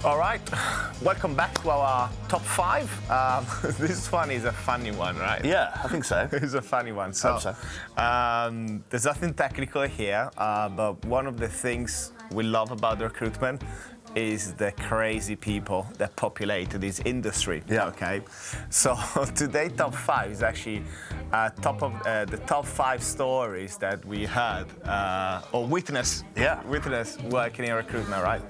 All right, welcome back to our top 5. This one is a funny one, right? Yeah, I think so. It's a funny one. Hope so. There's nothing technical here, but one of the things we love about the recruitment is the crazy people that populate this industry. Yeah. Okay. So today, top 5 is actually the top 5 stories that we heard or witnessed. Yeah. Witnessed working in recruitment, right?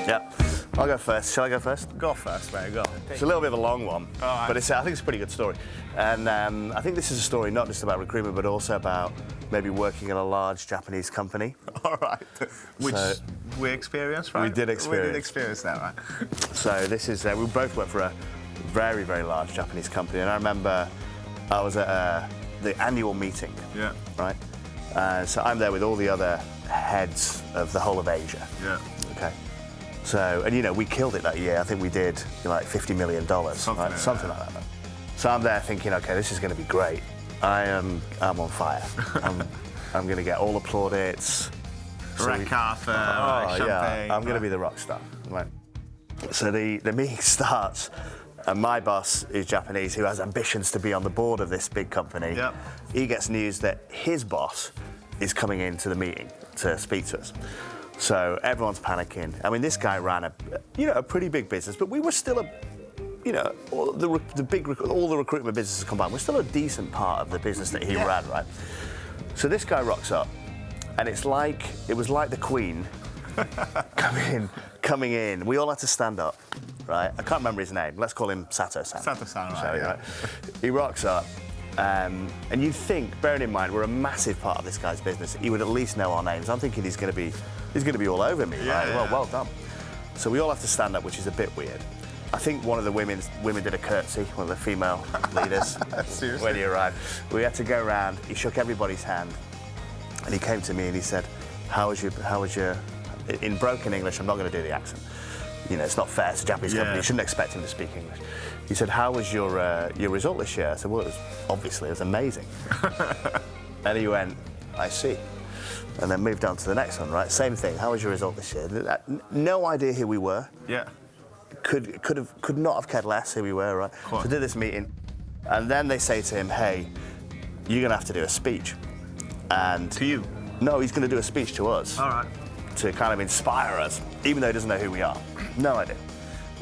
Yeah. I'll go first. Shall I go first? Go first, mate. Go. It's a little bit of a long one, right. but I think it's a pretty good story. And I think this is a story not just about recruitment, but also about maybe working in a large Japanese company. All right. Which we experienced, right? We did experience. We did experience that, right? So this is, we both work for a very, very large Japanese company. And I remember I was at the annual meeting. Yeah. Right? So I'm there with all the other heads of the whole of Asia. Yeah. Okay. So, and we killed it that year. I think we did like $50 million, Something like that. So I'm there thinking, okay, this is going to be great. I'm on fire. I'm going to get all the plaudits. Red carpet, champagne. Yeah, I'm going to be the rock star. Right. So the meeting starts, and my boss is Japanese, who has ambitions to be on the board of this big company. Yep. He gets news that his boss is coming into the meeting to speak to us. So everyone's panicking. I mean, this guy ran a pretty big business, but we were still all the recruitment businesses combined, we're still a decent part of the business that he ran, right? So this guy rocks up, and it was like the Queen coming in. We all had to stand up, right? I can't remember his name. Let's call him Sato-san. Sato-san, right? Yeah. Right? He rocks up. And you'd think, bearing in mind we're a massive part of this guy's business, he would at least know our names. I'm thinking he's going to be all over me, right? Yeah. Well done. So we all have to stand up, which is a bit weird. I think one of the women did a curtsy, one of the female leaders. Seriously? When he arrived, we had to go around. He shook everybody's hand, and he came to me and he said, "How was your?" In broken English, I'm not going to do the accent. It's not fair. It's a Japanese company. You shouldn't expect him to speak English. He said, "How was your result this year?" I said, "Well, it was amazing." And he went, "I see." And then moved on to the next one, right? Same thing. "How was your result this year?" No idea who we were. Yeah. Could not have cared less who we were, right? So did this meeting, and then they say to him, "Hey, you're gonna have to do a speech." And to you? No, he's gonna do a speech to us. All right. To kind of inspire us, even though he doesn't know who we are. No idea.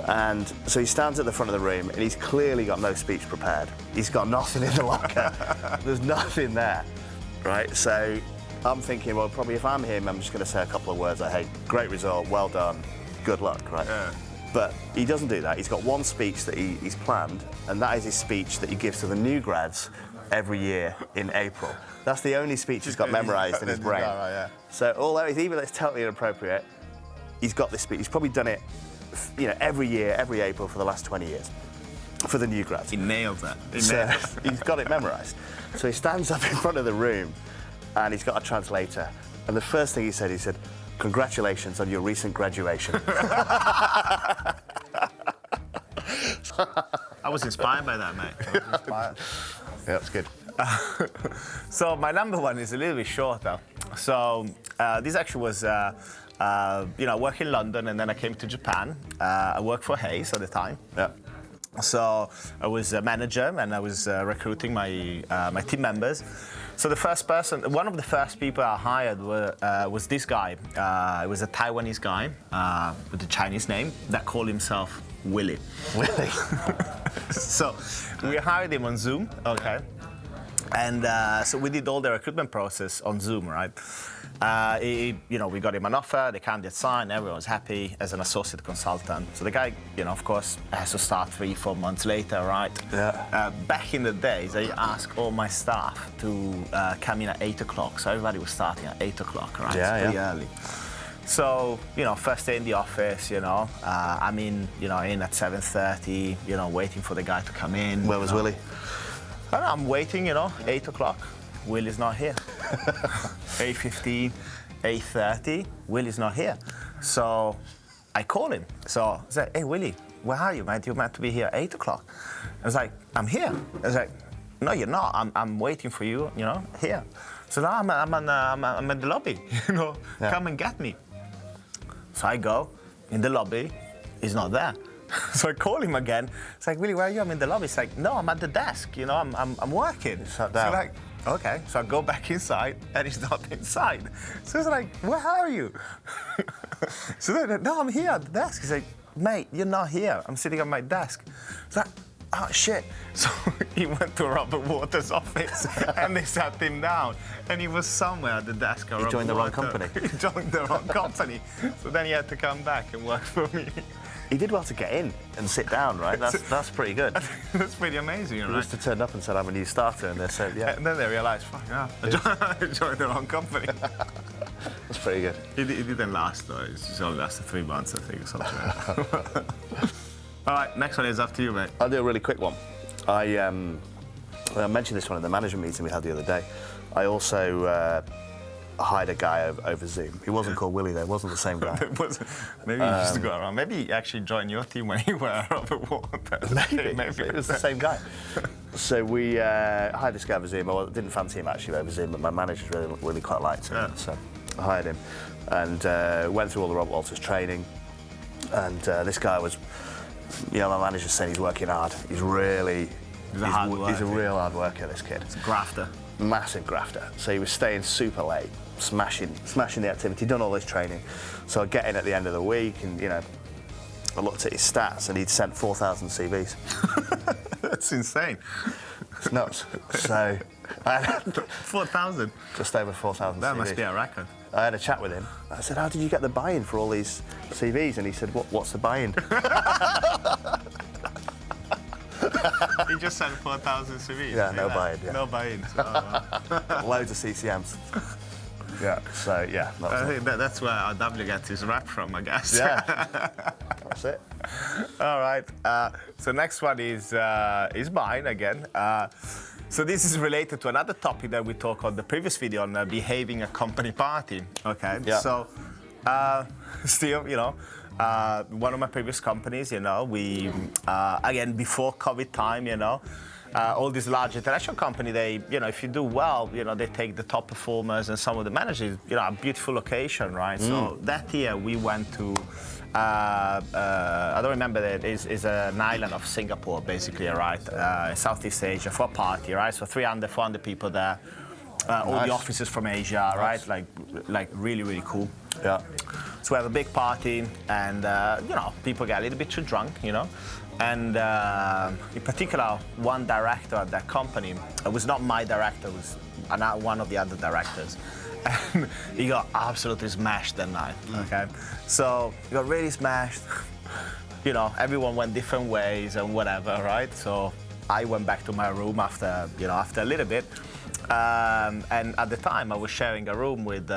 And so he stands at the front of the room, and he's clearly got no speech prepared. He's got nothing in the locker. There's nothing there, right? So I'm thinking, well, probably if I'm him, I'm just going to say a couple of words like, "Hey, great result, well done, good luck," right? Yeah. But he doesn't do that. He's got one speech that he's planned, and that is his speech that he gives to the new grads every year in April. That's the only speech he's got memorized in his brain. Right, yeah. So although even though it's totally inappropriate, he's got this speech. He's probably done it, every year, every April for the last 20 years, for the new grads. He nailed that. He's got it memorized. So he stands up in front of the room, and he's got a translator. And the first thing he said, "Congratulations on your recent graduation." I was inspired by that, mate. I was inspired. Yeah, that's good. So my number one is a little bit shorter. So this actually was, I work in London, and then I came to Japan. I worked for Hayes at the time. Yeah. So I was a manager, and I was recruiting my team members. So one of the first people I hired was this guy. It was a Taiwanese guy with a Chinese name that called himself Willie. Willie. So we hired him on Zoom, okay? And so we did all the recruitment process on Zoom, right? We got him an offer, the candidate signed, everyone was happy as an associate consultant. So the guy, of course, has to start 3-4 months later, right? Yeah. Back in the days, I asked all my staff to come in at 8 o'clock. So everybody was starting at 8 o'clock, right? Yeah, it's pretty early. So, first day in the office, I'm in at 7:30, waiting for the guy to come in. Where was Willie? I'm waiting, 8 o'clock. Will is not here. 8:15, 8:30, Will is not here. So I call him. So I said, "Hey, Willie, where are you, mate? You're meant to be here at 8 o'clock. I was like, "I'm here." I was like, "No, you're not. I'm waiting for you, here." So now I'm in the lobby, come and get me. So I go in the lobby, he's not there. So I call him again. It's like, Willie, where are you? I'm in the lobby. It's like, no, I'm at the desk, I'm working. Shut down. So like, okay. So I go back inside and he's not inside. So it's like, where are you? So then, no, I'm here at the desk. He's like, mate, you're not here. I'm sitting at my desk. It's like, oh shit. So he went to Robert Waters' office and they sat him down. And he was somewhere at the desk. He joined the wrong company. He joined the wrong company. So then he had to come back and work for me. He did well to get in and sit down, right? That's pretty good. That's pretty amazing, He right? must have turned up and said, I'm a new starter, and they said, yeah. And then they realised, fuck, yeah, I joined the wrong company. That's pretty good. It didn't last, though. It only lasted 3 months, I think, or something like that. All right, next one is up to you, mate. I'll do a really quick one. I mentioned this one in the management meeting we had the other day. I also hired a guy over Zoom. He wasn't called Willie, though. It wasn't the same guy. Maybe he used to go around. Maybe he actually joined your team when you were Robert Waters. Maybe. It was the same guy. So we hired this guy over Zoom. I didn't fancy him actually over Zoom, but my managers really quite liked him. Yeah. So I hired him and went through all the Robert Walters training. And this guy was, my manager's saying he's working hard. He's a real hard worker, this kid. He's a grafter. Massive grafter. So he was staying super late, smashing the activity, done all this training. So I get in at the end of the week and, I looked at his stats and he'd sent 4,000 CVs. That's insane. It's nuts. So I had 4,000? Just over 4,000 CVs. That must be a record. I had a chat with him. I said, how did you get the buy-in for all these CVs? And he said, what's the buy-in? He just sent 4,000 CVs. Yeah, no buy-in. Yeah. No buy-in. So, loads of CCMs. Yeah. So yeah. I think that's where our W gets his rap from, I guess. Yeah. That's it. All right. So next one is mine again. So this is related to another topic that we talked on the previous video on behaving at company party. Okay. Yeah. So still, one of my previous companies, we again before COVID time, all these large international companies, they, if you do well, they take the top performers and some of the managers, a beautiful location, right? So that year we went to, I don't remember, it's an island of Singapore, basically, right? Southeast Asia for a party, right? So 300, 400 people there, all the officers from Asia, right? Like really, really cool. Yeah. So we have a big party, and people get a little bit too drunk, And in particular, one director at that company, it was not my director, it was one of the other directors. And he got absolutely smashed that night, okay? So he got really smashed. Everyone went different ways and whatever, right? So I went back to my room after a little bit. And at the time, I was sharing a room with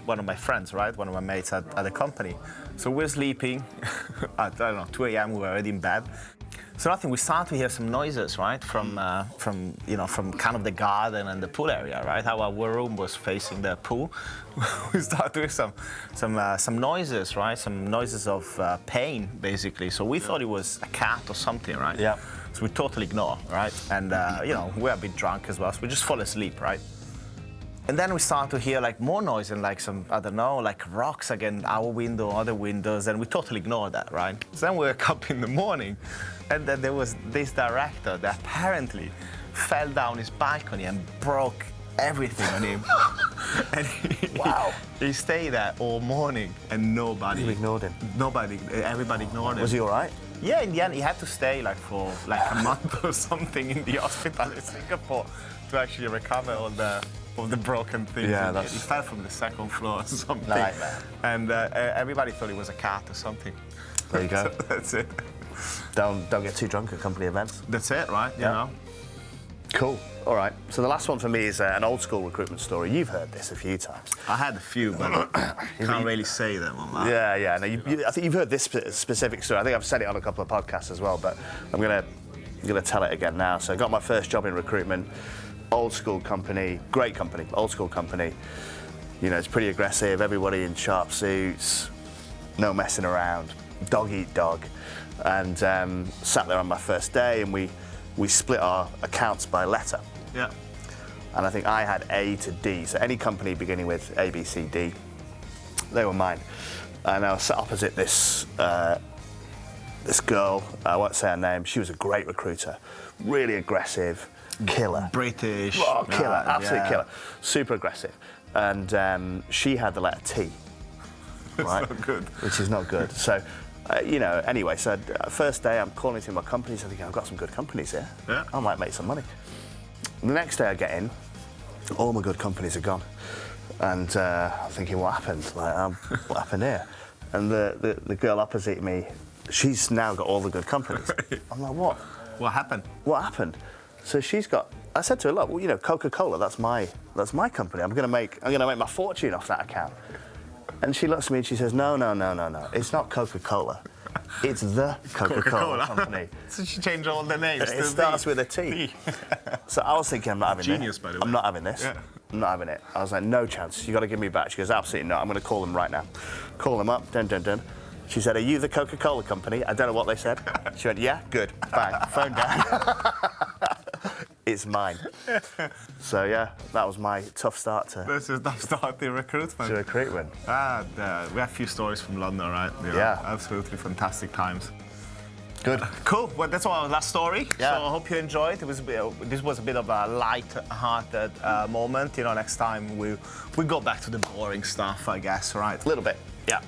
one of my friends, right? One of my mates at the company. So we're sleeping at, 2 a.m. We were already in bed. So nothing, we start to hear some noises, right? From kind of the garden and the pool area, right? Our room was facing the pool. We start to hear some noises, right? Some noises of pain, basically. So we thought it was a cat or something, right? Yeah. So we totally ignore, right? And, we're a bit drunk as well, so we just fall asleep, right? And then we start to hear more noise and rocks against our window, other windows, and we totally ignore that, right? So then we wake up in the morning, and then there was this director that apparently fell down his balcony and broke everything on him. And he stayed there all morning, and nobody... You ignored him? Everybody ignored him. Was he all right? Yeah, in the end, he had to stay for a month or something in the hospital in Singapore to actually recover all the broken things. Yeah, he fell from the second floor or something. Nightmare. And everybody thought it was a cat or something. There you go. So that's it. Don't get too drunk at company events. That's it, right? Yeah. Cool. All right. So the last one for me is an old school recruitment story. You've heard this a few times. I had a few, but can't really say them on that. Yeah. No, I think you've heard this specific story. I think I've said it on a couple of podcasts as well, but I'm gonna tell it again now. So I got my first job in recruitment. Old school company, great company, old school company. It's pretty aggressive. Everybody in sharp suits, no messing around. Dog eat dog. And sat there on my first day, and we split our accounts by letter. Yeah. And I think I had A to D. So any company beginning with A, B, C, D, they were mine. And I was sat opposite this this girl. I won't say her name. She was a great recruiter, really aggressive, killer. British. Oh, killer, absolute killer. Super aggressive. And she had the letter T. Right? Not good. Which is not good. So, anyway, so first day I'm calling through my companies. I think I've got some good companies here. Yeah. I might make some money. The next day I get in, all my good companies are gone. And I'm thinking, what happened? What happened here? And the girl opposite me, she's now got all the good companies. I'm like, what? What happened? What happened? So she's got. I said to her, look, well, Coca-Cola, that's my company. I'm gonna make my fortune off that account. And she looks at me and she says, no. It's not Coca-Cola. It's the Coca-Cola company. So she changed all the names. It starts with a T. So I was thinking, I'm not having Genius, this. by the way. I'm not having this. Yeah. I'm not having it. I was like, no chance. You got to give me back. She goes, absolutely not. I'm going to call them right now. Call them up. Dun. She said, are you the Coca-Cola company? I don't know what they said. She went, yeah, good. Bang. Phone down. It's mine. So yeah, that was my tough start to. This is tough start to recruitment. To recruitment. We have a few stories from London, right? Yeah. Absolutely fantastic times. Good. Cool. Well, that's our last story. Yeah. So I hope you enjoyed. This was a bit of a light-hearted moment. Next time we go back to the boring stuff, I guess, right? A little bit. Yeah.